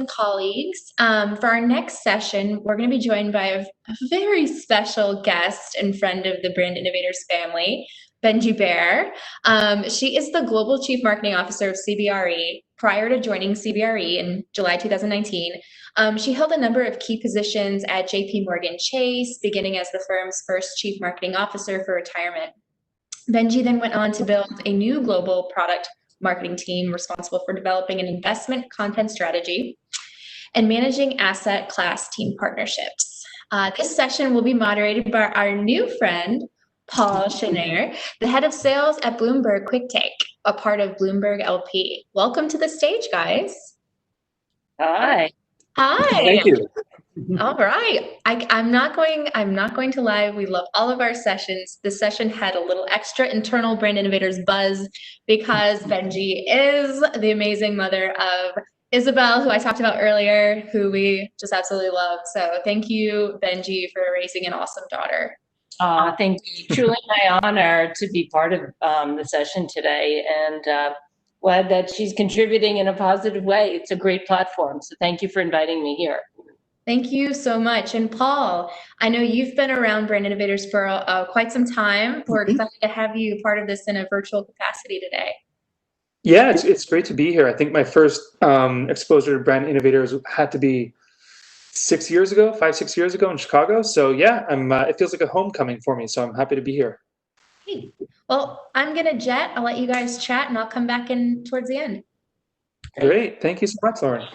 colleagues. For our next session, we're going to be joined by a very special guest and friend of the Brand Innovators family, Benji Baer. She is the Global Chief Marketing Officer of CBRE. Prior to joining CBRE in July 2019, she held a number of key positions at JP Morgan Chase, beginning as the firm's first Chief Marketing Officer for retirement. Benji then went on to build a new global product marketing team responsible for developing an investment content strategy and managing asset class team partnerships. This session will be moderated by our new friend, Paul Chenier, the head of sales at Bloomberg Quicktake, a part of Bloomberg LP. Welcome to the stage, guys. Hi. Hi. Thank you. All right. I'm not going to lie. We love all of our sessions. This session had a little extra internal Brand Innovators buzz because Benji is the amazing mother of Isabel, who I talked about earlier, who we just absolutely love. So thank you, Benji, for raising an awesome daughter. Thank you. Truly my honor to be part of the session today, and glad that she's contributing in a positive way. It's a great platform. So thank you for inviting me here. Thank you so much. And Paul, I know you've been around Brand Innovators for quite some time. We're excited to have you part of this in a virtual capacity today. Yeah, it's great to be here. I think my first exposure to Brand Innovators had to be 6 years ago, 5-6 years ago in Chicago. So yeah, it feels like a homecoming for me. So I'm happy to be here. Hey. Well, I'm gonna jet. I'll let you guys chat, and I'll come back in towards the end. Great, thank you so much, Lauren.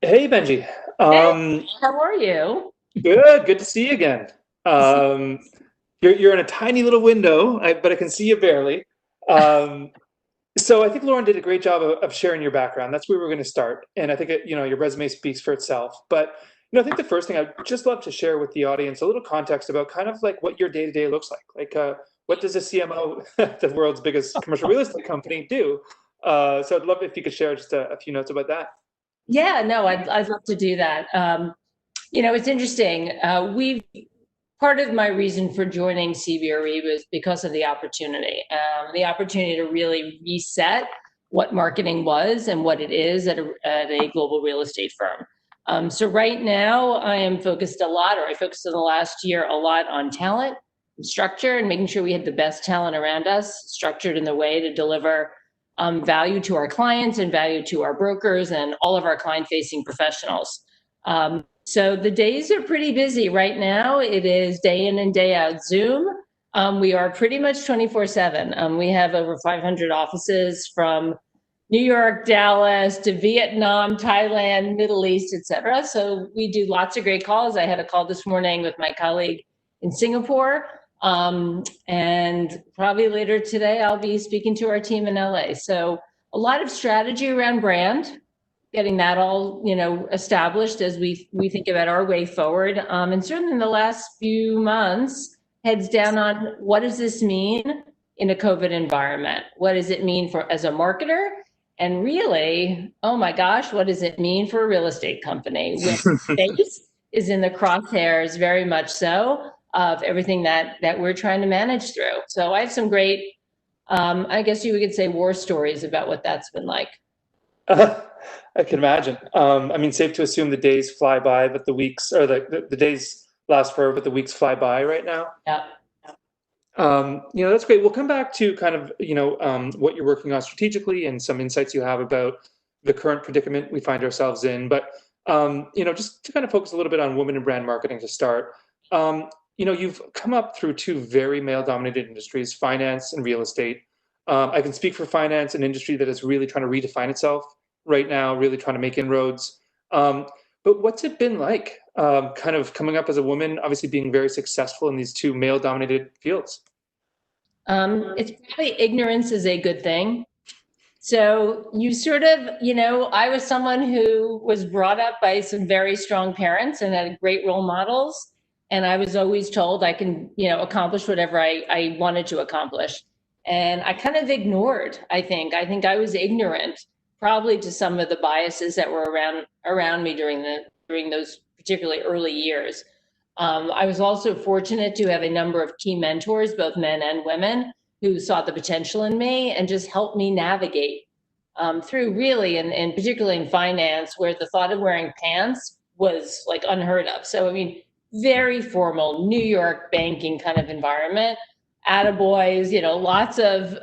Hey, Benji. Hey, how are you? Good to see you again. You're in a tiny little window, but I can see you barely. So I think Lauren did a great job of sharing your background. That's where we're going to start. And I think your resume speaks for itself. But I think the first thing I'd just love to share with the audience a little context about kind of like what your day-to-day looks like. Like, what does a CMO, the world's biggest commercial real estate company, do? So I'd love if you could share just a few notes about that. Yeah, no, I'd love to do that. It's interesting. Part of my reason for joining CBRE was because of the opportunity to really reset what marketing was and what it is at a global real estate firm. So right now I focused in the last year a lot on talent and structure and making sure we had the best talent around us, structured in the way to deliver value to our clients and value to our brokers and all of our client-facing professionals. So the days are pretty busy right now. It is day in and day out Zoom. We are pretty much 24/7. We have over 500 offices from New York, Dallas to Vietnam, Thailand, Middle East, etc. So we do lots of great calls. I had a call this morning with my colleague in Singapore. And probably later today, I'll be speaking to our team in LA. So a lot of strategy around brand, getting that all, established as we think about our way forward. And certainly in the last few months, heads down on what does this mean in a COVID environment? What does it mean as a marketer? And really, oh my gosh, what does it mean for a real estate company? Space is in the crosshairs, very much so, of everything that we're trying to manage through. So I have some great, I guess you could say, war stories about what that's been like. I can imagine. Safe to assume the days fly by, but the weeks, or the days last forever, but the weeks fly by right now. Yeah. That's great. We'll come back to kind of, what you're working on strategically and some insights you have about the current predicament we find ourselves in. But, just to kind of focus a little bit on women in brand marketing to start. You've come up through two very male-dominated industries, finance and real estate. I can speak for finance, an industry that is really trying to redefine itself right now, really trying to make inroads. But what's it been like, kind of coming up as a woman, obviously being very successful in these two male-dominated fields? It's probably ignorance is a good thing. So you sort of, I was someone who was brought up by some very strong parents and had great role models. And I was always told I can, accomplish whatever I wanted to accomplish. And I kind of ignored, I think I was ignorant, probably to some of the biases that were around me during those particularly early years. I was also fortunate to have a number of key mentors, both men and women, who saw the potential in me and just helped me navigate through really, and particularly in finance, where the thought of wearing pants was like unheard of. So, I mean, very formal New York banking kind of environment, attaboys, lots of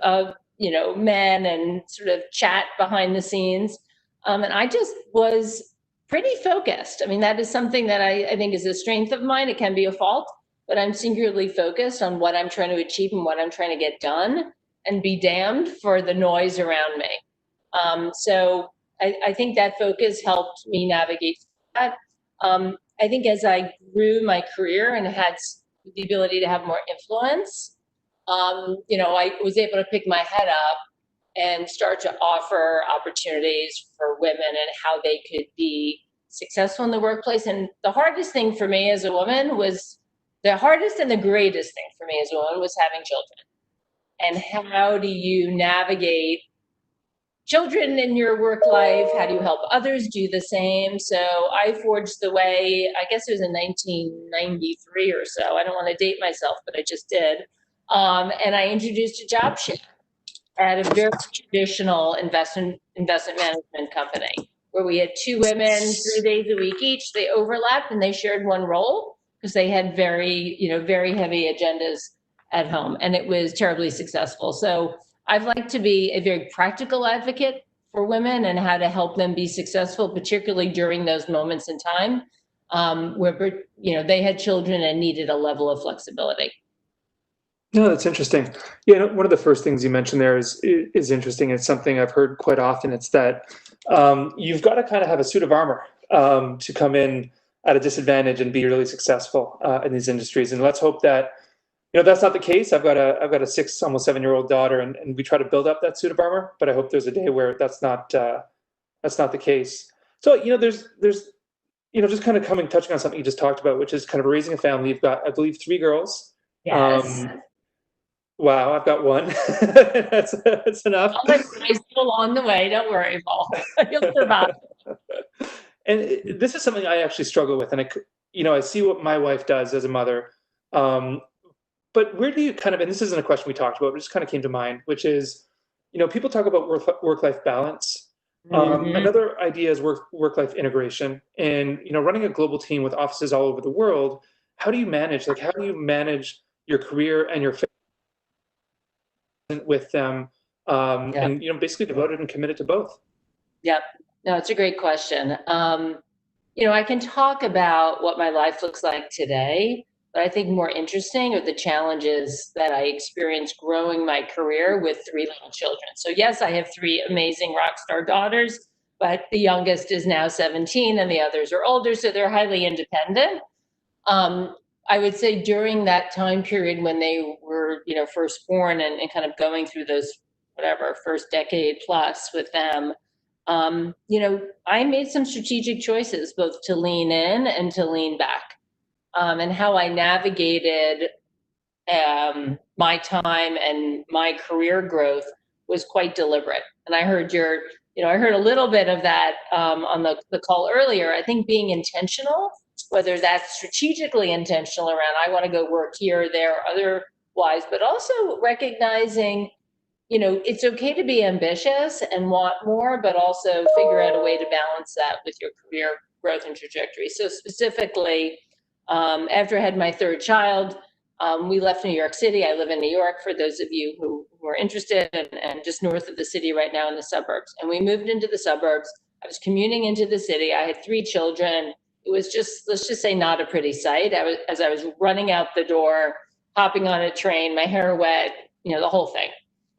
men and sort of chat behind the scenes. And I just was pretty focused. I mean, that is something that I think is a strength of mine. It can be a fault, but I'm singularly focused on what I'm trying to achieve and what I'm trying to get done, and be damned for the noise around me. So I think that focus helped me navigate that. I think as I grew my career and had the ability to have more influence, I was able to pick my head up and start to offer opportunities for women and how they could be successful in the workplace. And the hardest thing for me as a woman was the hardest and the greatest thing for me as a woman was having children. And how do you navigate children in your work life? How do you help others do the same? So I forged the way, I guess it was in 1993 or so. I don't want to date myself, but I just did. And I introduced a job share at a very traditional investment management company where we had two women, 3 days a week each. They overlapped and they shared one role because they had very heavy agendas at home, and it was terribly successful. So I've liked to be a very practical advocate for women and how to help them be successful, particularly during those moments in time where they had children and needed a level of flexibility. No, that's interesting. Yeah, one of the first things you mentioned there is interesting. It's something I've heard quite often. It's that you've got to kind of have a suit of armor to come in at a disadvantage and be really successful in these industries. And let's hope that that's not the case. I've got a 6, almost 7-year-old daughter, and we try to build up that suit of armor. But I hope there's a day where that's not the case. So there's just kind of touching on something you just talked about, which is kind of raising a family. You've got, I believe, 3 girls. Yes. Wow, I've got 1. that's enough. I'll still along the way. Don't worry, Paul. You'll survive. And this is something I actually struggle with, and I see what my wife does as a mother. But where do you and this isn't a question we talked about, but it just kind of came to mind, which is, people talk about work-life balance. Another idea is work-life integration, and running a global team with offices all over the world. How do you manage? How do you manage your career and your family with them, and basically devoted and committed to both? Yep. No, it's a great question. I can talk about what my life looks like today, but I think more interesting are the challenges that I experienced growing my career with 3 little children. So yes, I have 3 amazing rock star daughters, but the youngest is now 17 and the others are older, so they're highly independent. I would say during that time period when they were, first born and kind of going through those, first decade plus with them, I made some strategic choices, both to lean in and to lean back. And how I navigated my time and my career growth was quite deliberate. And I heard I heard a little bit of that on the call earlier. I think being intentional, whether that's strategically intentional around, I want to go work here, there, or otherwise, but also recognizing, it's okay to be ambitious and want more, but also figure out a way to balance that with your career growth and trajectory. So specifically, after I had my 3rd child, we left New York City. I live in New York, for those of you who are interested, and just north of the city right now in the suburbs. And we moved into the suburbs. I was commuting into the city. I had 3 children. It was just, let's just say, not a pretty sight. As I was running out the door, hopping on a train, my hair wet, the whole thing,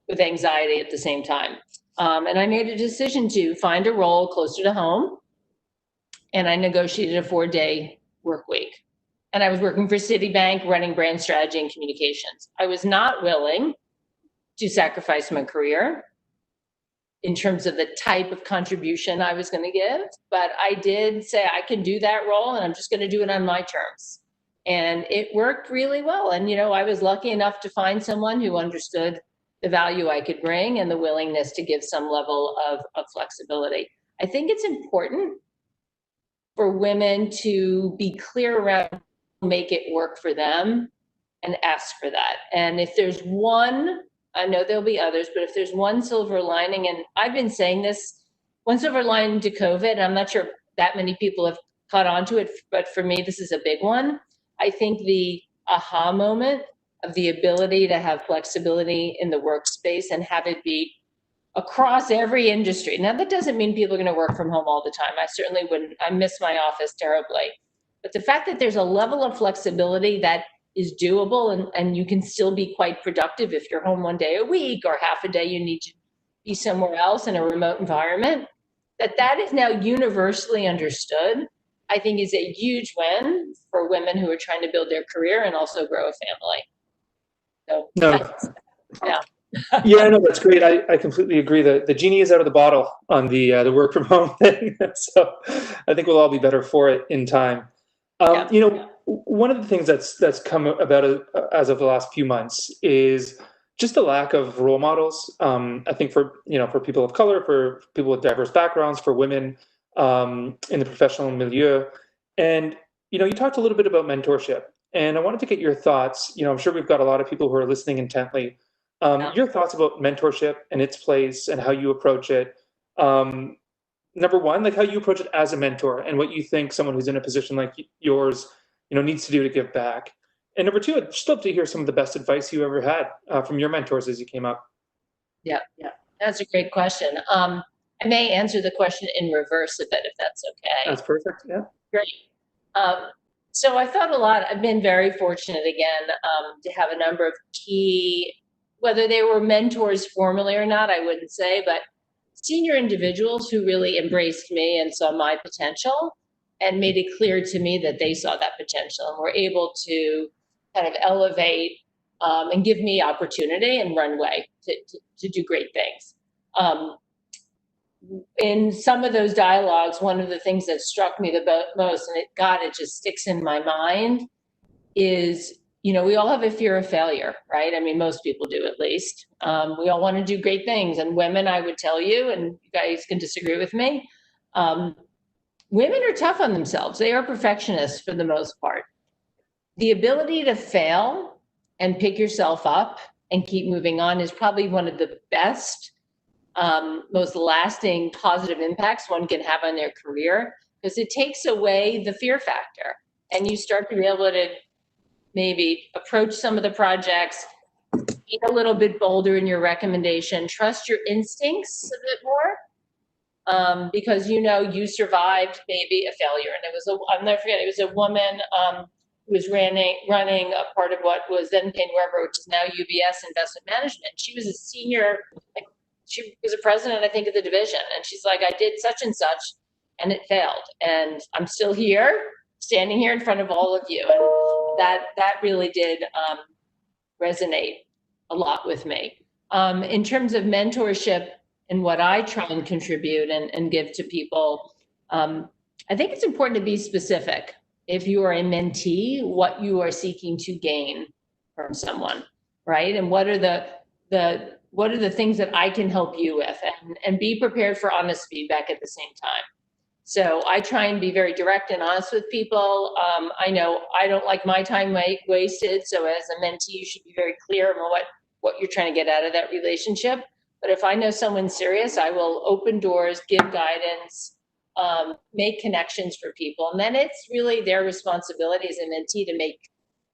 with anxiety at the same time. And I made a decision to find a role closer to home. And I negotiated a 4-day work week. And I was working for Citibank, running brand strategy and communications. I was not willing to sacrifice my career in terms of the type of contribution I was going to give, but I did say I can do that role and I'm just going to do it on my terms. And it worked really well. And, I was lucky enough to find someone who understood the value I could bring and the willingness to give some level of flexibility. I think it's important for women to be clear around make it work for them and ask for that. And if there's one I know there'll be others, but if there's one silver lining, and I've been saying this, one silver lining to COVID, and I'm not sure that many people have caught on to it, but for me, this is a big one. I think the aha moment of the ability to have flexibility in the workspace and have it be across every industry. Now, that doesn't mean people are going to work from home all the time. I certainly wouldn't. I miss my office terribly. But the fact that there's a level of flexibility that is doable and you can still be quite productive if you're home one day a week or half a day you need to be somewhere else in a remote environment, that is now universally understood, I think is a huge win for women who are trying to build their career and also grow a family. So, No. yeah. Yeah, no, that's great. I completely agree that the genie is out of the bottle on the work from home thing. So I think we'll all be better for it in time. One of the things that's come about as of the last few months is just the lack of role models. I think for people of color, for people with diverse backgrounds, for women in the professional milieu, and you talked a little bit about mentorship, and I wanted to get your thoughts. I'm sure we've got a lot of people who are listening intently. Your thoughts about mentorship and its place and how you approach it. Number one, like how you approach it as a mentor and what you think someone who's in a position like yours, needs to do to give back. And number two, I'd just love to hear some of the best advice you ever had from your mentors as you came up. Yeah, that's a great question. I may answer the question in reverse a bit, if that's okay. That's perfect. Yeah. Great. So I thought a lot. I've been very fortunate again to have a number of key, whether they were mentors formally or not, I wouldn't say, but senior individuals who really embraced me and saw my potential and made it clear to me that they saw that potential and were able to kind of elevate and give me opportunity and runway to do great things. In some of those dialogues, one of the things that struck me the most, and it just sticks in my mind, is we all have a fear of failure, right? I mean, most people do, at least. We all want to do great things. And women, I would tell you, and you guys can disagree with me, women are tough on themselves. They are perfectionists for the most part. The ability to fail and pick yourself up and keep moving on is probably one of the best, most lasting positive impacts one can have on their career, because it takes away the fear factor. And you start to be able to maybe approach some of the projects, be a little bit bolder in your recommendation, trust your instincts a bit more, because you survived maybe a failure. And I'll never forget, it was a woman who was running a part of what was then Youre, which is now UBS Investment Management. She was a senior, she was a president, I think, of the division. And she's like, I did such and such, and it failed. And I'm still here, standing here in front of all of you. And that really did resonate a lot with me. In terms of mentorship and what I try and contribute and give to people, I think it's important to be specific. If you are a mentee, what you are seeking to gain from someone, right? And what are the things that I can help you with, and be prepared for honest feedback at the same time. So I try and be very direct and honest with people. I know I don't like my time wasted. So as a mentee, you should be very clear on what you're trying to get out of that relationship. But if I know someone's serious, I will open doors, give guidance, make connections for people. And then it's really their responsibility as a mentee to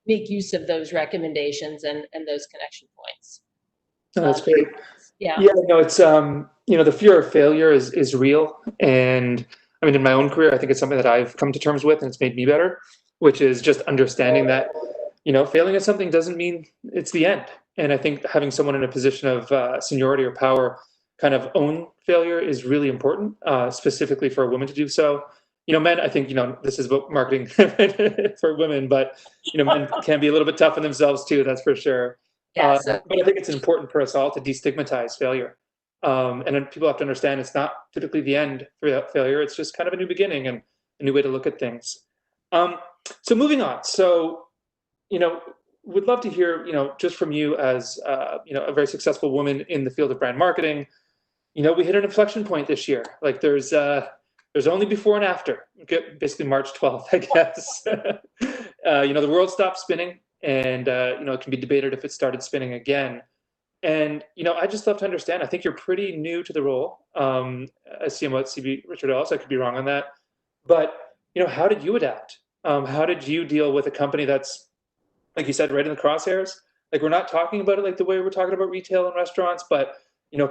make use of those recommendations and those connection points. Oh, that's great. Yeah. Yeah, no, it's the fear of failure is real. And I mean, in my own career, I think it's something that I've come to terms with, and it's made me better, which is just understanding that, failing at something doesn't mean it's the end. And I think having someone in a position of seniority or power kind of own failure is really important, specifically for a woman to do so. Men, I think, this is about marketing for women, but, men can be a little bit tough on themselves too, that's for sure. Yes. But I think it's important for us all to destigmatize failure. And then people have to understand it's not typically the end for failure. It's just kind of a new beginning and a new way to look at things. So moving on. So, would love to hear, just from you as, a very successful woman in the field of brand marketing. We hit an inflection point this year. Like there's only before and after, basically March 12th, I guess. The world stopped spinning, and, it can be debated if it started spinning again. And, I just love to understand, I think you're pretty new to the role as CMO at CB Richard Ellis. I could be wrong on that. But, how did you adapt? How did you deal with a company that's, like you said, right in the crosshairs? Like, we're not talking about it like the way we're talking about retail and restaurants, but,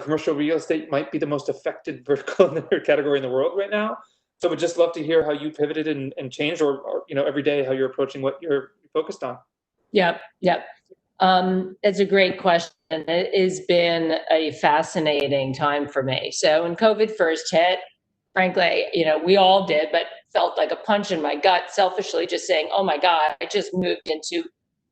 commercial real estate might be the most affected vertical in their category in the world right now. So we'd just love to hear how you pivoted and changed, or every day how you're approaching what you're focused on. Yep. It's a great question. It has been a fascinating time for me. So when COVID first hit, frankly, we all did, but felt like a punch in my gut, selfishly just saying, oh my God, I just moved into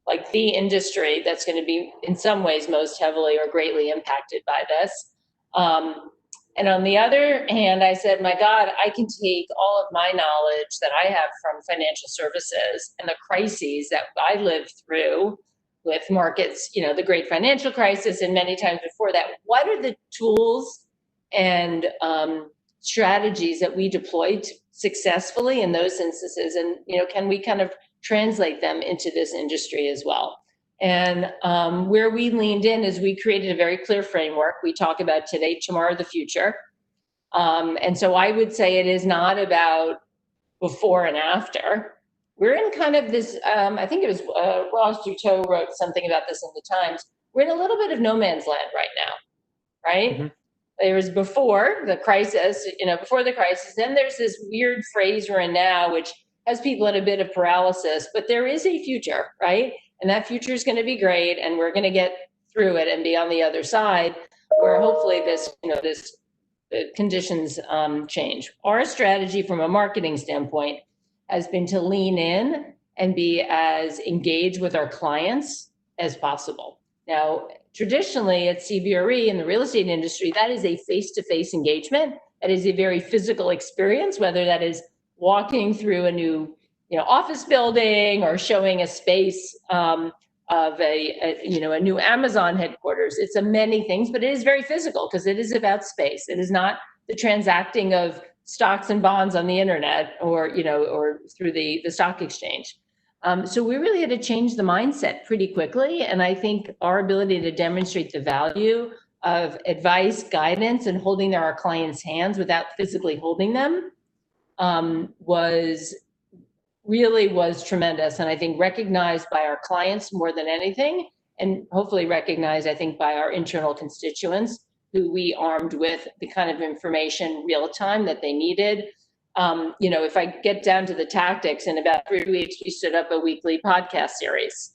like the industry that's going to be in some ways most heavily or greatly impacted by this. And on the other hand, I said, my God, I can take all of my knowledge that I have from financial services and the crises that I lived through with markets, the great financial crisis and many times before that. What are the tools and strategies that we deployed successfully in those instances? And, can we kind of translate them into this industry as well? And where we leaned in is we created a very clear framework. We talk about today, tomorrow, the future. And so I would say it is not about before and after. We're in kind of this, I think it was Ross Duteau wrote something about this in the Times. We're in a little bit of no man's land right now, right? Mm-hmm. There was before the crisis, then there's this weird phase we're in now, which has people in a bit of paralysis, but there is a future, right? And that future is going to be great, and we're going to get through it and be on the other side, where hopefully the conditions change. Our strategy from a marketing standpoint has been to lean in and be as engaged with our clients as possible. Now, traditionally at CBRE in the real estate industry, that is a face-to-face engagement. That is a very physical experience, whether that is walking through a new office building or showing a space of a new Amazon headquarters. It's a many things, but it is very physical because it is about space. It is not the transacting of stocks and bonds on the internet or through the stock exchange. So we really had to change the mindset pretty quickly. And I think our ability to demonstrate the value of advice, guidance, and holding our clients' hands without physically holding them was tremendous. And I think recognized by our clients more than anything, and hopefully recognized, I think, by our internal constituents, who we armed with the kind of information real time that they needed. If I get down to the tactics, in about 3 weeks, we stood up a weekly podcast series.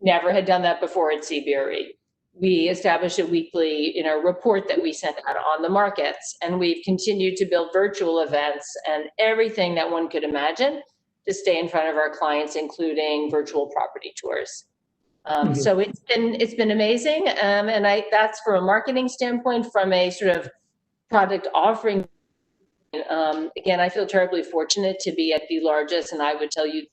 Never had done that before at CBRE. We established a weekly, report that we sent out on the markets, and we've continued to build virtual events and everything that one could imagine to stay in front of our clients, including virtual property tours. So it's been amazing, and that's from a marketing standpoint. From a sort of product offering, again, I feel terribly fortunate to be at the largest, and I would tell you,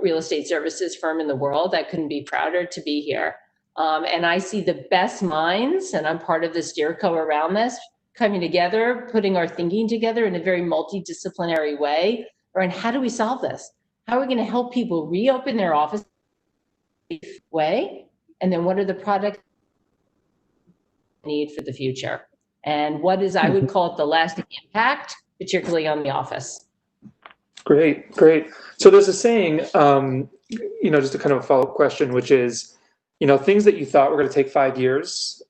real estate services firm in the world. I couldn't be prouder to be here. And I see the best minds, and I'm part of the steerco around this, coming together, putting our thinking together in a very multidisciplinary way around how do we solve this? How are we going to help people reopen their office way? And then what are the products need for the future? And what is, I would call it, the lasting impact, particularly on the office. Great. So there's a saying, just a kind of a follow-up question, which is, things that you thought were going to take 5 years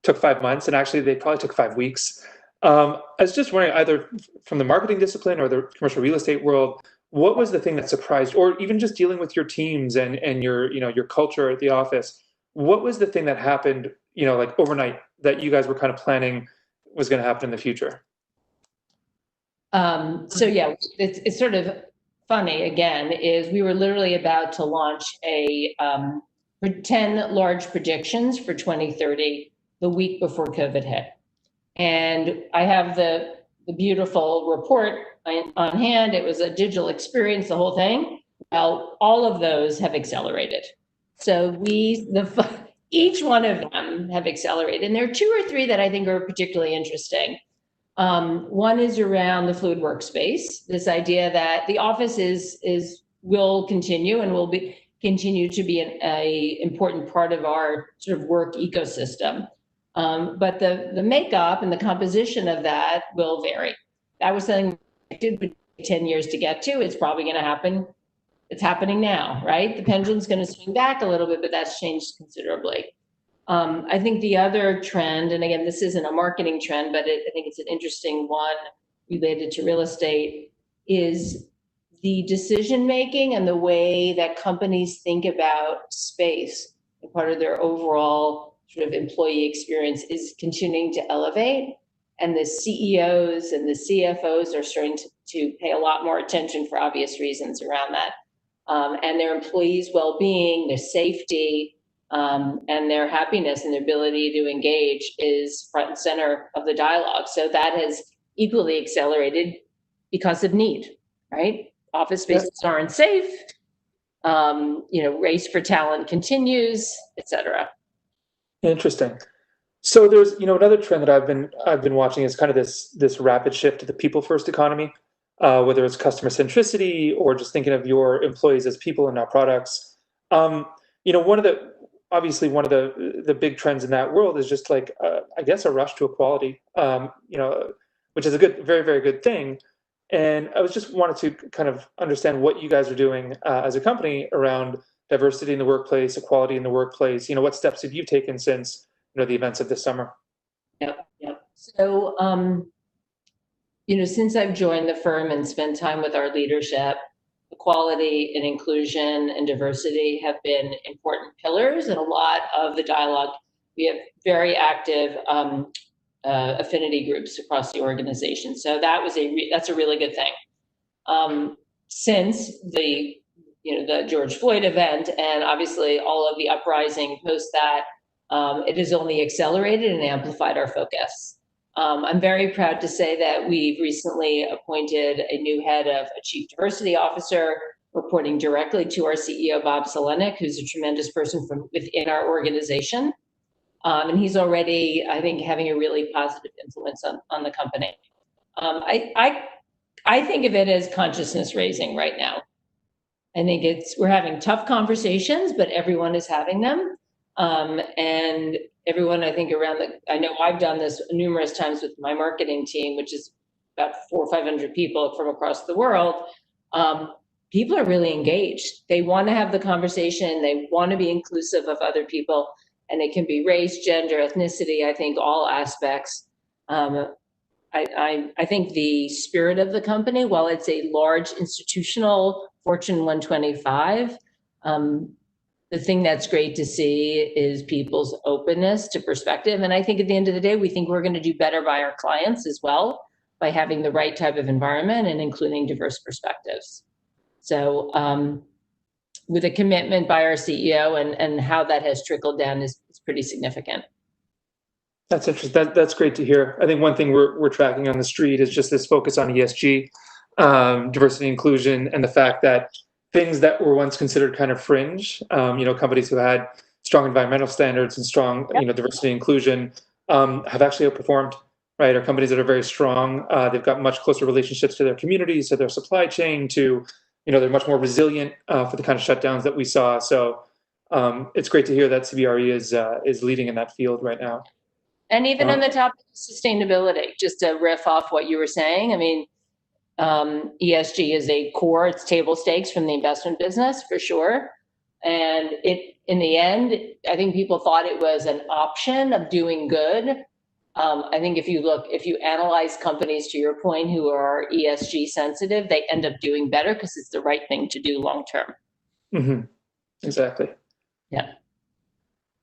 took 5 months, and actually they probably took 5 weeks. I was just wondering, either from the marketing discipline or the commercial real estate world, what was the thing that surprised, or even just dealing with your teams and your culture at the office? What was the thing that happened, like overnight, that you guys were kind of planning was going to happen in the future? So yeah, it's sort of funny again, is we were literally about to launch 10 large predictions for 2030 the week before COVID hit. And I have the beautiful report on hand. It was a digital experience, the whole thing. Well, all of those have accelerated. So each one of them have accelerated. And there are 2 or 3 that I think are particularly interesting. One is around the fluid workspace, this idea that the office will continue and will be, continue to be a important part of our sort of work ecosystem. But the makeup and the composition of that will vary. That was something it did 10 years to get to. It's probably going to happen. It's happening now, right? The pendulum's going to swing back a little bit, but that's changed considerably. I think the other trend, and again, this isn't a marketing trend, but I think it's an interesting one related to real estate, is the decision-making and the way that companies think about space and part of their overall sort of employee experience is continuing to elevate. And the CEOs and the CFOs are starting to pay a lot more attention for obvious reasons around that. And their employees' well-being, their safety, and their happiness and their ability to engage is front and center of the dialogue. So that has equally accelerated because of need, right? Office spaces aren't safe. Race for talent continues, et cetera. Interesting. So there's, another trend that I've been watching is kind of this rapid shift to the people first economy, whether it's customer centricity or just thinking of your employees as people and not products. Obviously one of the big trends in that world is just like, I guess, a rush to equality, which is a very, very good thing. And I was just wanted to kind of understand what you guys are doing as a company around diversity in the workplace, equality in the workplace. What steps have you taken since the events of this summer? Yep. So, since I've joined the firm and spent time with our leadership, equality and inclusion and diversity have been important pillars in a lot of the dialogue. We have very active affinity groups across the organization. So that's a really good thing. Since the George Floyd event and obviously all of the uprising post that, it has only accelerated and amplified our focus. I'm very proud to say that we've recently appointed a new head of a chief diversity officer, reporting directly to our CEO, Bob Selenick, who's a tremendous person from within our organization. And he's already, I think, having a really positive influence on the company. I think of it as consciousness raising right now. I think we're having tough conversations, but everyone is having them. And everyone, I think, I know I've done this numerous times with my marketing team, which is about 400 or 500 people from across the world. People are really engaged. They want to have the conversation. They want to be inclusive of other people. And it can be race, gender, ethnicity, I think all aspects. I think the spirit of the company, while it's a large institutional Fortune 125, the thing that's great to see is people's openness to perspective. And I think at the end of the day, we think we're going to do better by our clients as well, by having the right type of environment and including diverse perspectives. So with a commitment by our CEO and how that has trickled down is pretty significant. That's interesting. That's great to hear. I think one thing we're tracking on the street is just this focus on ESG, diversity, inclusion, and the fact that things that were once considered kind of fringe, companies who had strong environmental standards and strong, diversity and inclusion, have actually outperformed, right? Are companies that are very strong. They've got much closer relationships to their communities, to their supply chain, to, they're much more resilient for the kind of shutdowns that we saw. So it's great to hear that CBRE is leading in that field right now. And even on the topic of sustainability, just to riff off what you were saying, I mean, ESG is a core, it's table stakes from the investment business for sure. And in the end, I think people thought it was an option of doing good. I think if you analyze companies, to your point, who are ESG sensitive, they end up doing better because it's the right thing to do long term. Mm-hmm. Exactly. Yeah.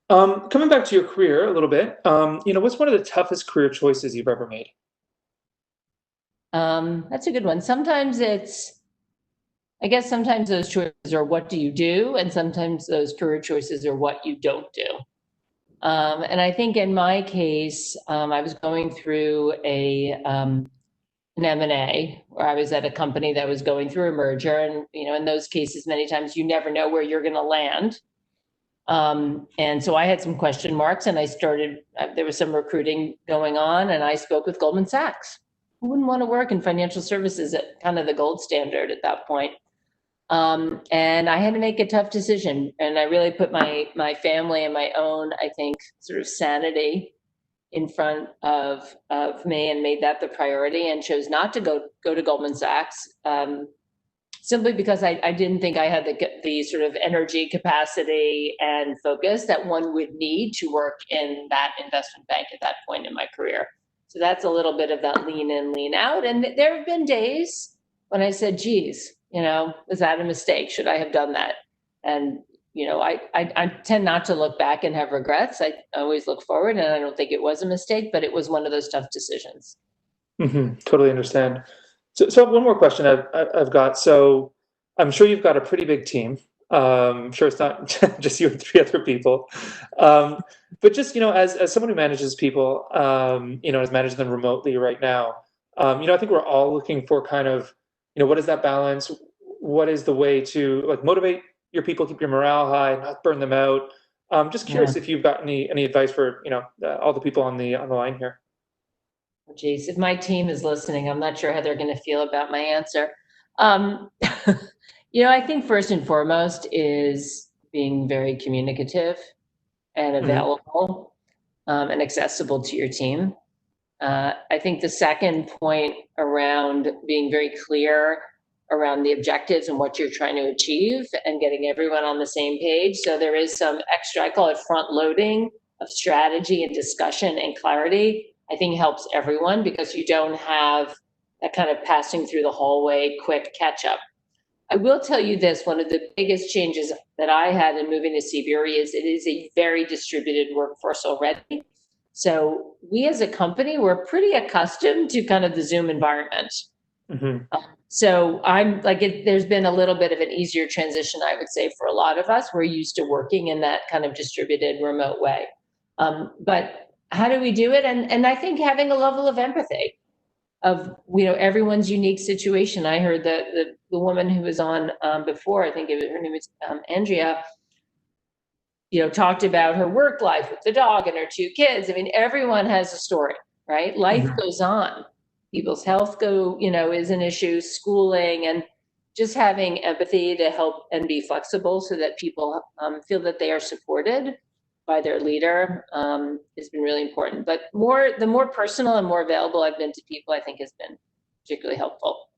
Coming back to your career a little bit, what's one of the toughest career choices you've ever made? That's a good one. Sometimes those choices are what do you do, and sometimes those career choices are what you don't do. And I think in my case, I was going through an M&A where I was at a company that was going through a merger, and in those cases, many times you never know where you're going to land. And so I had some question marks, and there was some recruiting going on, and I spoke with Goldman Sachs. Who wouldn't want to work in financial services at kind of the gold standard at that point? And I had to make a tough decision, and I really put my family and my own, I think, sort of sanity in front of me, and made that the priority, and chose not to go to Goldman Sachs, simply because I didn't think I had the sort of energy, capacity, and focus that one would need to work in that investment bank at that point in my career. So that's a little bit of that lean in, lean out. And there have been days when I said, geez, was that a mistake? Should I have done that? And, I tend not to look back and have regrets. I always look forward, and I don't think it was a mistake, but it was one of those tough decisions. Mm-hmm. Totally understand. So one more question I've got. So I'm sure you've got a pretty big team. I'm sure it's not just you and three other people. But just, as someone who manages people, has managed them remotely right now, I think we're all looking for kind of, what is that balance? What is the way to like motivate your people, keep your morale high, not burn them out? Just curious if you've got any advice for, all the people on the line here. Geez, if my team is listening, I'm not sure how they're going to feel about my answer. I think first and foremost is being very communicative and available, and accessible to your team. I think the second point around being very clear around the objectives and what you're trying to achieve, and getting everyone on the same page. So there is some extra, I call it front loading of strategy and discussion and clarity, I think helps everyone, because you don't have that kind of passing through the hallway, quick catch up. I will tell you this, one of the biggest changes that I had in moving to CBRE is it is a very distributed workforce already. So we as a company, we're pretty accustomed to kind of the Zoom environment. So I'm like, there's been a little bit of an easier transition, I would say, for a lot of us. We're used to working in that kind of distributed remote way. But how do we do it? And I think having a level of empathy of, everyone's unique situation. I heard the woman who was on before, I think her name was Andrea, talked about her work life with the dog and her two kids. I mean, everyone has a story, right? Life goes on. People's health is an issue, schooling, and just having empathy to help and be flexible so that people feel that they are supported by their leader has been really important. But the more personal and more available I've been to people, I think has been particularly helpful.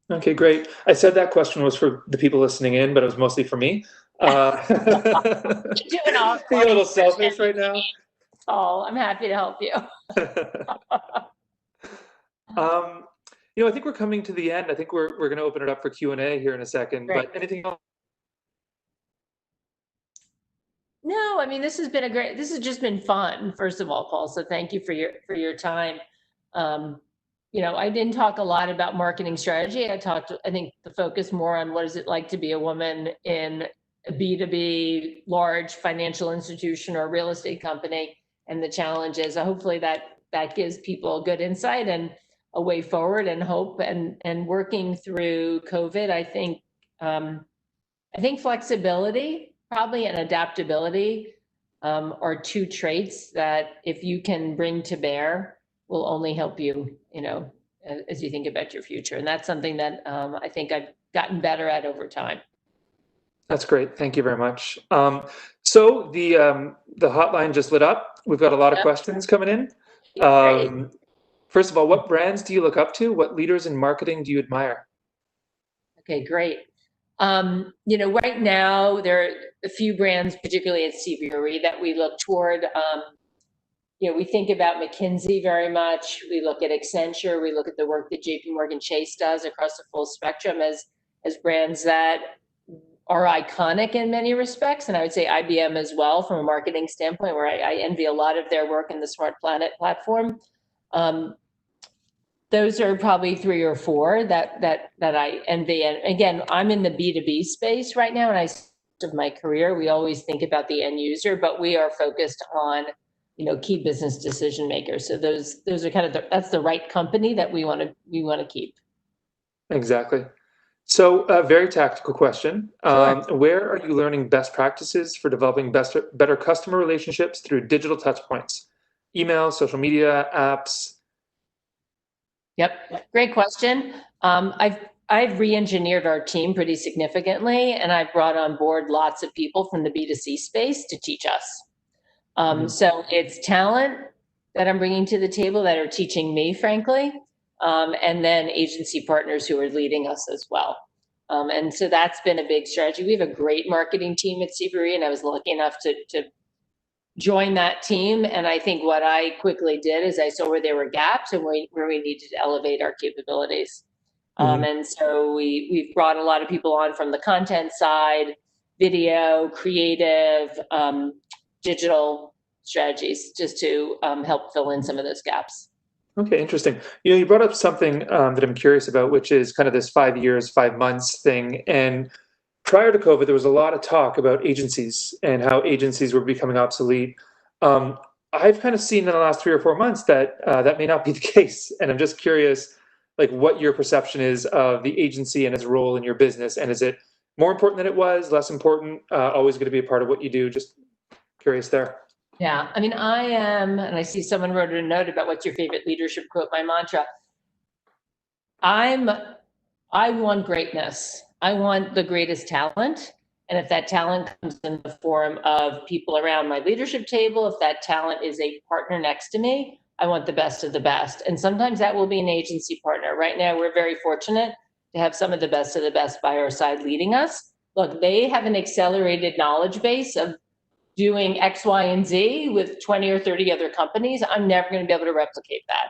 Okay, great. I said that question was for the people listening in, but it was mostly for me. Being a little selfish right now. Oh, I'm happy to help you. I think we're coming to the end. I think we're going to open it up for Q&A here in a second. Great. But anything else? No, I mean, this has just been fun, first of all, Paul. So thank you for your time. I didn't talk a lot about marketing strategy. I think the focus more on what is it like to be a woman in a B2B large financial institution or real estate company, and the challenges. Hopefully that gives people good insight and a way forward and hope, and working through COVID. I think flexibility probably and adaptability are two traits that if you can bring to bear will only help you, as you think about your future. And that's something that I think I've gotten better at over time. That's great. Thank you very much. So the hotline just lit up. We've got a lot of questions coming in. First of all, what brands do you look up to? What leaders in marketing do you admire? Okay, great. Right now there are a few brands, particularly at CBRE, that we look toward. We think about McKinsey very much. We look at Accenture. We look at the work that JPMorgan Chase does across the full spectrum as brands that are iconic in many respects. And I would say IBM as well from a marketing standpoint, where I envy a lot of their work in the Smart Planet platform. Those are probably 3 or 4 that I envy. And again, I'm in the B2B space right now, and of my career, we always think about the end user, but we are focused on, key business decision makers. So those are kind of that's the right company that we want to keep. Exactly. So a very tactical question. Sure. Where are you learning best practices for developing better customer relationships through digital touchpoints? Email, social media, apps? Yep. Great question. I've I've re-engineered our team pretty significantly, and I've brought on board lots of people from the B2C space to teach us. So it's talent that I'm bringing to the table that are teaching me, frankly, and then agency partners who are leading us as well. And so that's been a big strategy. We have a great marketing team at CBRE, and I was lucky enough to join that team. And I think what I quickly did is I saw where there were gaps and where we needed to elevate our capabilities. And so we've brought a lot of people on from the content side, video, creative, digital strategies, just to help fill in some of those gaps. Okay, interesting. You brought up something that I'm curious about, which is kind of this 5 years, 5 months thing. And prior to COVID, there was a lot of talk about agencies and how agencies were becoming obsolete. I've kind of seen in the last 3 or 4 months that that may not be the case. And I'm just curious, like, what your perception is of the agency and its role in your business. And is it more important than it was, less important, always going to be a part of what you do? Just curious there. Yeah, I mean, I am, and I see someone wrote a note about what's your favorite leadership quote, my mantra. I want greatness. I want the greatest talent. And if that talent comes in the form of people around my leadership table, if that talent is a partner next to me, I want the best of the best. And sometimes that will be an agency partner. Right now, we're very fortunate to have some of the best by our side leading us. Look, they have an accelerated knowledge base of doing X, Y, and Z with 20 or 30 other companies. I'm never going to be able to replicate that.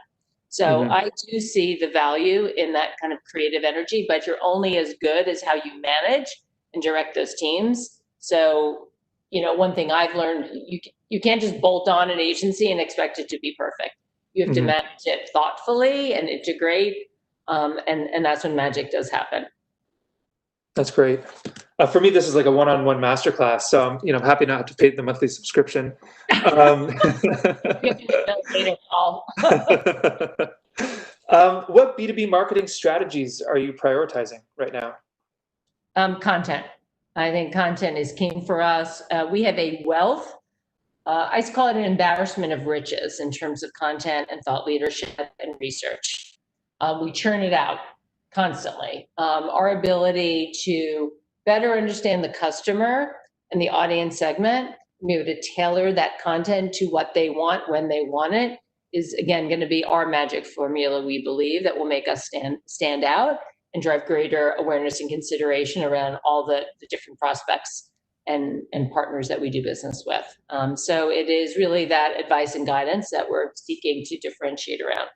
So I do see the value in that kind of creative energy, but you're only as good as how you manage and direct those teams. So, one thing I've learned, you can't just bolt on an agency and expect it to be perfect. You have to manage it thoughtfully and integrate, and that's when magic does happen. That's great. For me, this is like a one-on-one masterclass, so I'm happy not to pay the monthly subscription. What B2B marketing strategies are you prioritizing right now? Content. I think content is king for us. We have a wealth. I call it an embarrassment of riches in terms of content and thought leadership and research. We churn it out constantly. Our ability to better understand the customer and the audience segment, be able to tailor that content to what they want when they want it, is again going to be our magic formula, we believe, that will make us stand out and drive greater awareness and consideration around all the different prospects and partners that we do business with. So it is really that advice and guidance that we're seeking to differentiate around.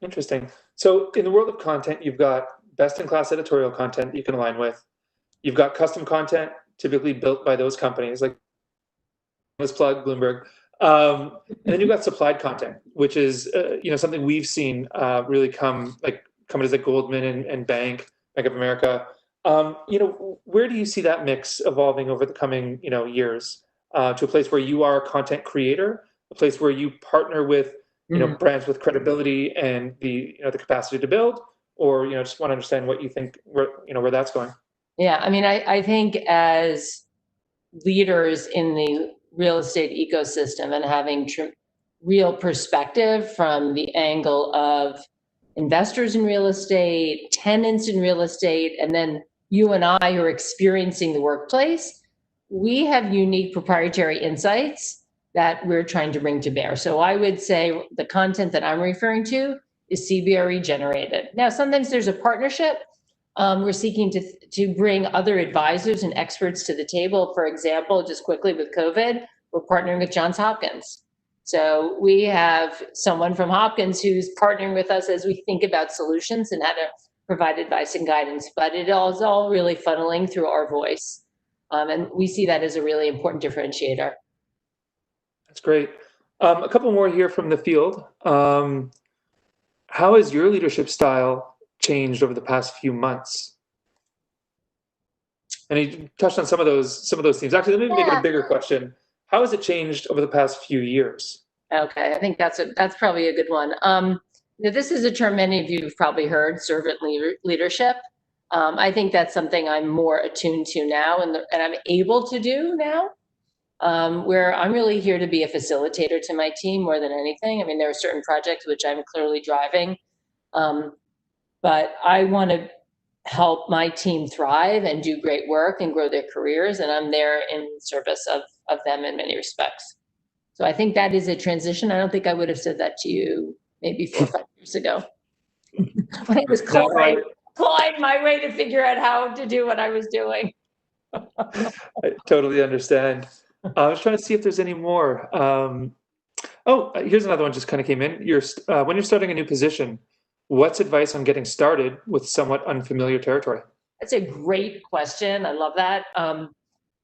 Interesting. So in the world of content, you've got best-in-class editorial content you can align with. You've got custom content typically built by those companies, like, let's plug Bloomberg. And then you've got supplied content, which is something we've seen really come companies like Goldman and Bank of America. Where do you see that mix evolving over the coming years to a place where you are a content creator, a place where you partner with brands with credibility and the capacity to build, or just want to understand what you think where that's going? Yeah, I mean, I think as leaders in the real estate ecosystem and having real perspective from the angle of investors in real estate, tenants in real estate, and then you and I are experiencing the workplace, we have unique proprietary insights that we're trying to bring to bear. So I would say the content that I'm referring to is CBRE generated. Now, sometimes there's a partnership. We're seeking to bring other advisors and experts to the table. For example, just quickly with COVID, we're partnering with Johns Hopkins. So we have someone from Hopkins who's partnering with us as we think about solutions and how to provide advice and guidance. But it is all really funneling through our voice. And we see that as a really important differentiator. That's great. A couple more here from the field. How has your leadership style changed over the past few months? And you touched on some of those themes. Actually, let me make it a bigger question. How has it changed over the past few years? Okay, I think that's probably a good one. This is a term many of you have probably heard, servant leadership. I think that's something I'm more attuned to now and I'm able to do now, where I'm really here to be a facilitator to my team more than anything. I mean, there are certain projects which I'm clearly driving, but I want to help my team thrive and do great work and grow their careers. And I'm there in service of them in many respects. So I think that is a transition. I don't think I would have said that to you maybe 4 or 5 years ago when I was clawing my way to figure out how to do what I was doing. I totally understand. I was trying to see if there's any more. Here's another one just kind of came in. When you're starting a new position, what's advice on getting started with somewhat unfamiliar territory? That's a great question. I love that.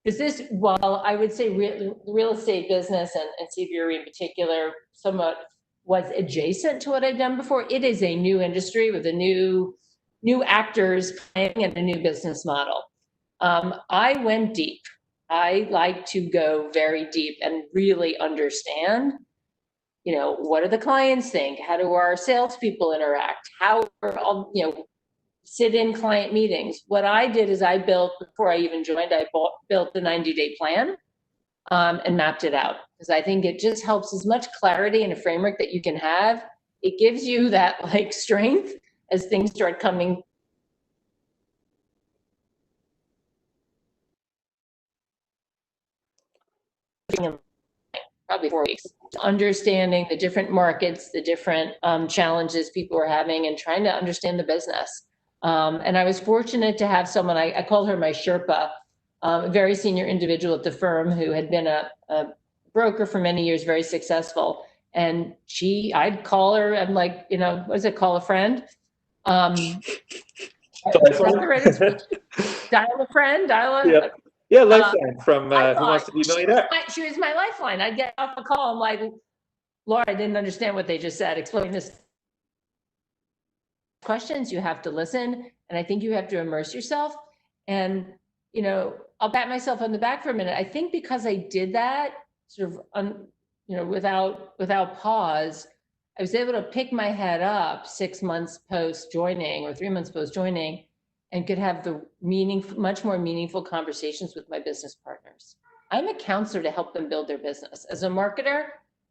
Because this, while I would say real estate business and CBRE in particular, somewhat was adjacent to what I'd done before, it is a new industry with a new actors playing and a new business model. I went deep. I like to go very deep and really understand, what do the clients think? How do our salespeople interact? How are all, sit in client meetings? What I did is I built, before I even joined, built the 90-day plan and mapped it out. Because I think it just helps as much clarity and a framework that you can have. It gives you that strength as things start coming. Probably 4 weeks, understanding the different markets, the different challenges people are having, and trying to understand the business. And I was fortunate to have someone, I call her my Sherpa, a very senior individual at the firm who had been a broker for many years, very successful. And I'd call her, I'm like, what does it, call a friend? Dial a friend, Yeah. Yeah, Lifeline from Who Wants to Be a Millionaire. She was my lifeline. I'd get off the call. I'm like, Laura, I didn't understand what they just said. Explain this. Questions, you have to listen. And I think you have to immerse yourself. And, I'll pat myself on the back for a minute. I think because I did that sort of, without pause, I was able to pick my head up 6 months post joining or 3 months post joining, and could have the much more meaningful conversations with my business partners. I'm a counselor to help them build their business. As a marketer,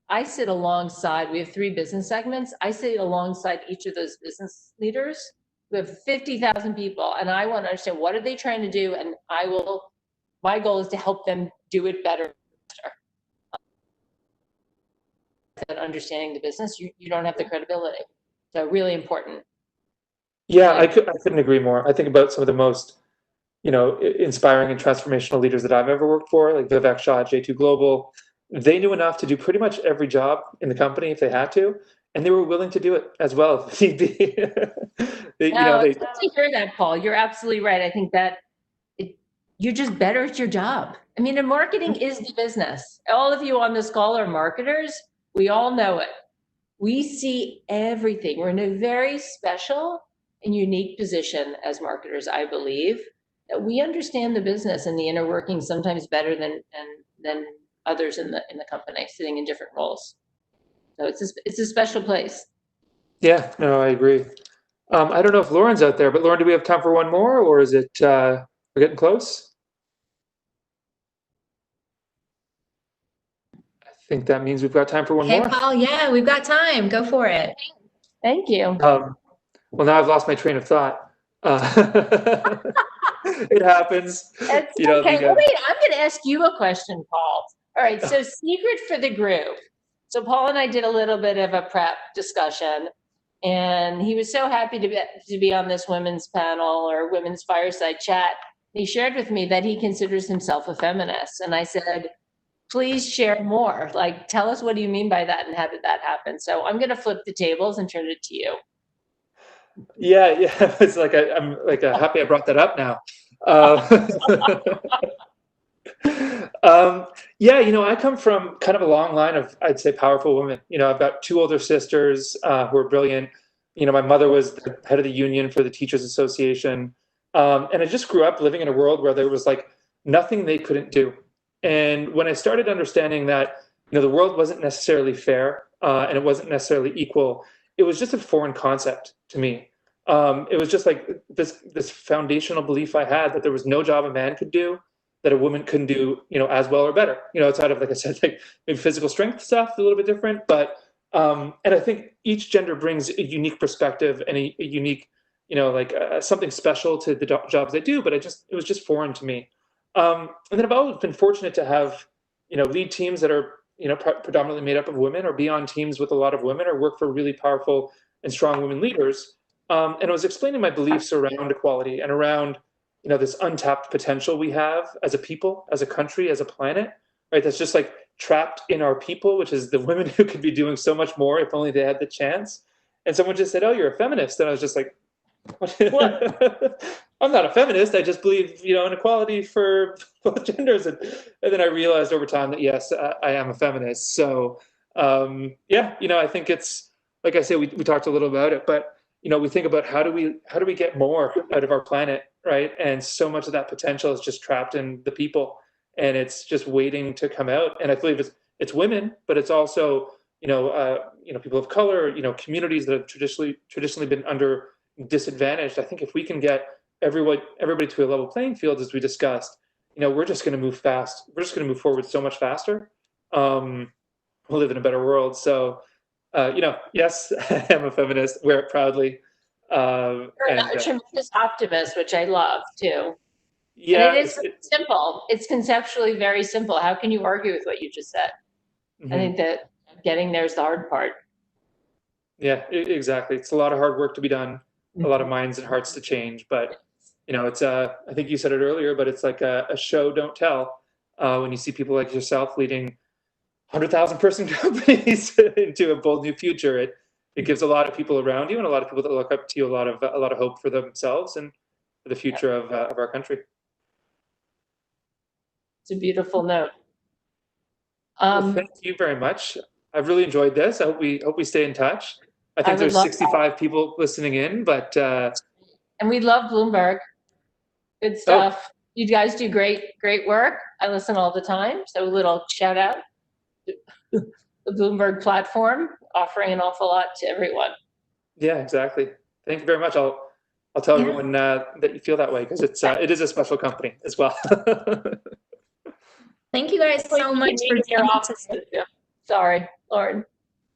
I sit alongside, we have 3 business segments. I sit alongside each of those business leaders. We have 50,000 people, and I want to understand what are they trying to do, and my goal is to help them do it better. That understanding the business, you don't have the credibility. So really important. Yeah, I couldn't agree more. I think about some of the most, inspiring and transformational leaders that I've ever worked for, like Vivek Shah at J2 Global. They knew enough to do pretty much every job in the company if they had to, and they were willing to do it as well if need be. I hear that, Paul. You're absolutely right. I think that you're just better at your job. I mean, and marketing is the business. All of you on this call are marketers. We all know it. We see everything. We're in a very special and unique position as marketers, I believe, that we understand the business and the inner workings sometimes better than others in the company, sitting in different roles. So it's a special place. Yeah, no, I agree. I don't know if Lauren's out there, but Lauren, do we have time for one more, or is it we're getting close? I think that means we've got time for one more. Hey, Paul, yeah, we've got time. Go for it. Thank you. Well, now I've lost my train of thought. It happens. That's okay. Well, wait, I'm going to ask you a question, Paul. All right, so secret for the group. So Paul and I did a little bit of a prep discussion, and he was so happy to be on this women's panel or women's fireside chat. He shared with me that he considers himself a feminist. And I said, please share more. Tell us, what do you mean by that, and how did that happen? So I'm going to flip the tables and turn it to you. Yeah. It's like I'm happy I brought that up now. I come from kind of a long line of, I'd say, powerful women. I've got 2 older sisters who are brilliant. My mother was the head of the union for the Teachers Association. And I just grew up living in a world where there was nothing they couldn't do. And when I started understanding that, the world wasn't necessarily fair and it wasn't necessarily equal, it was just a foreign concept to me. It was just this foundational belief I had that there was no job a man could do that a woman couldn't do, as well or better, outside of, like I said, maybe physical strength stuff, a little bit different. But, and I think each gender brings a unique perspective and a unique like something special to the jobs I do, but it was just foreign to me. And then I've always been fortunate to have, lead teams that are, predominantly made up of women, or be on teams with a lot of women, or work for really powerful and strong women leaders. And I was explaining my beliefs around equality and around, this untapped potential we have as a people, as a country, as a planet, right? That's just like trapped in our people, which is the women who could be doing so much more if only they had the chance. And someone just said, "Oh, you're a feminist," and I was just like, "What?" I'm not a feminist. I just believe, in equality for both genders. And then I realized over time that yes, I am a feminist. So I think it's, like I said, we talked a little about it, but we think about how do we get more out of our planet, right? And so much of that potential is just trapped in the people, and it's just waiting to come out. And I believe it's women, but it's also people of color, communities that have traditionally been under disadvantaged. I think if we can get everybody to a level playing field, as we discussed, we're just going to move fast. We're just going to move forward so much faster. We'll live in a better world. So, yes, I am a feminist. Wear it proudly. You're a tremendous optimist, which I love too. Yeah, and it is simple. It's conceptually very simple. How can you argue with what you just said? Mm-hmm. I think that getting there is the hard part. Yeah, exactly. It's a lot of hard work to be done, a lot of minds and hearts to change. But it's I think you said it earlier, but it's like a show, don't tell. When you see people like yourself leading 100,000 person companies into a bold new future, it gives a lot of people around you and a lot of people that look up to you a lot of hope for themselves and for the future of our country. It's a beautiful note. Well, thank you very much. I've really enjoyed this. I hope we stay in touch. I think there's 65 people listening in, but and we love Bloomberg. Good stuff. Oh. You guys do great work. I listen all the time. So a little shout out to the Bloomberg platform, offering an awful lot to everyone. Yeah, exactly. Thank you very much. I'll tell everyone that you feel that way, because it is a special company as well. Thank you guys so much for your office. Sorry, Lauren.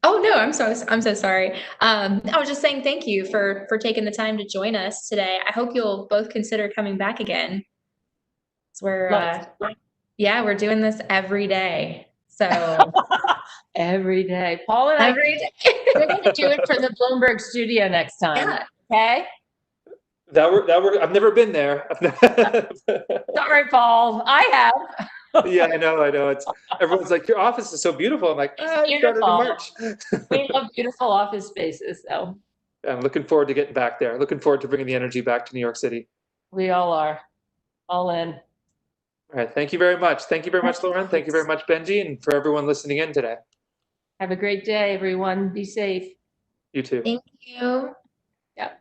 Oh no, I'm so sorry. I was just saying thank you for taking the time to join us today. I hope you'll both consider coming back again. We're doing this every day. So every day, Paul and every day. We're going to do it for the Bloomberg studio next time. Yeah. Okay. That work. I've never been there. Sorry, Paul. I have. Yeah, I know. It's everyone's like, your office is so beautiful. I'm like, beautiful. In March. We love beautiful office spaces, so. I'm looking forward to getting back there. Looking forward to bringing the energy back to New York City. We all are. All in. All right. Thank you very much. Thank you very much, Lauren. Thank you very much, Benji, and for everyone listening in today. Have a great day, everyone. Be safe. You too. Thank you. Yeah.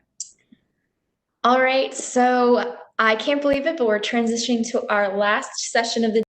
All right. So I can't believe it, but we're transitioning to our last session of the